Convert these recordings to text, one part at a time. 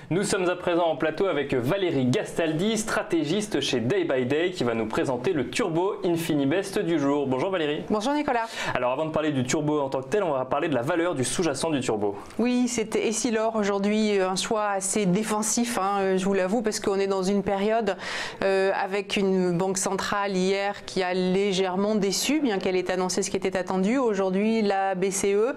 Nous sommes à présent en plateau avec Valérie Gastaldi, stratégiste chez Day by Day, qui va nous présenter le Turbo Infinibest du jour. Bonjour Valérie. Bonjour Nicolas. Alors avant de parler du Turbo en tant que tel, on va parler de la valeur du sous-jacent du Turbo. Oui, c'était Essilor aujourd'hui, un choix assez défensif, je vous l'avoue, parce qu'on est dans une période avec une banque centrale hier qui a légèrement déçu, bien qu'elle ait annoncé ce qui était attendu. Aujourd'hui, la BCE,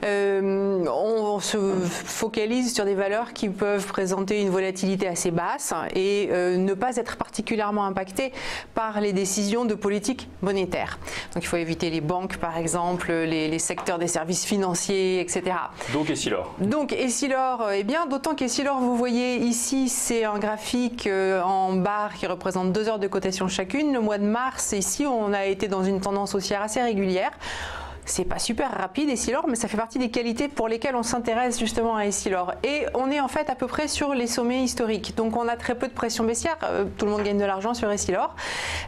on se focalise sur des valeurs qui peuvent présenter une volatilité assez basse et ne pas être particulièrement impacté par les décisions de politique monétaire. Donc il faut éviter les banques par exemple, les secteurs des services financiers, etc. Donc Essilor. Donc Essilor, eh bien d'autant qu'Essilor, vous voyez ici, c'est un graphique en barre qui représente 2 heures de cotation chacune. Le mois de mars, ici, on a été dans une tendance haussière assez régulière. C'est pas super rapide Essilor, mais ça fait partie des qualités pour lesquelles on s'intéresse justement à Essilor. Et on est en fait à peu près sur les sommets historiques. Donc on a très peu de pression baissière. Tout le monde gagne de l'argent sur Essilor.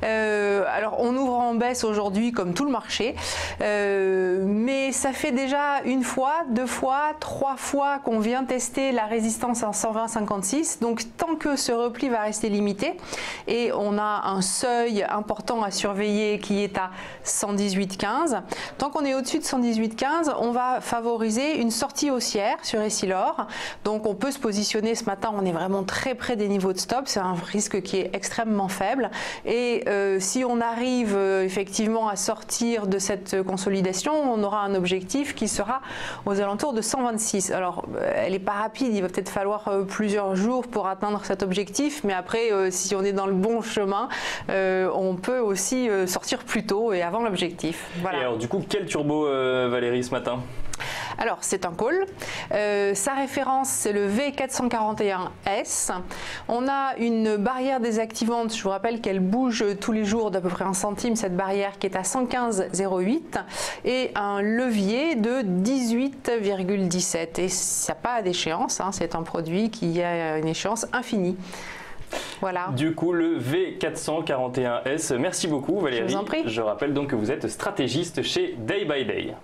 Alors on ouvre en baisse aujourd'hui comme tout le marché. Mais ça fait déjà une fois, 2 fois, 3 fois qu'on vient tester la résistance à 120,56. Donc tant que ce repli va rester limité, et on a un seuil important à surveiller qui est à 118,15. Tant qu'on est au-dessus de 118,15, on va favoriser une sortie haussière sur Essilor. Donc on peut se positionner ce matin, on est vraiment très près des niveaux de stop, c'est un risque qui est extrêmement faible. Et si on arrive effectivement à sortir de cette consolidation, on aura un objectif qui sera aux alentours de 126. Alors elle n'est pas rapide, il va peut-être falloir plusieurs jours pour atteindre cet objectif, mais après si on est dans le bon chemin, on peut aussi sortir plus tôt et avant l'objectif. Voilà. Et alors du coup, quel Turbo Valérie ce matin? Alors c'est un call, sa référence c'est le V441S, on a une barrière désactivante, je vous rappelle qu'elle bouge tous les jours d'à peu près 1 centime cette barrière qui est à 115,08 et un levier de 18,17 et ça n'a pas d'échéance, c'est un produit qui a une échéance infinie. Voilà. Du coup, le V441S. Merci beaucoup Valérie. Je vous en prie. Je rappelle donc que vous êtes stratégiste chez Day by Day.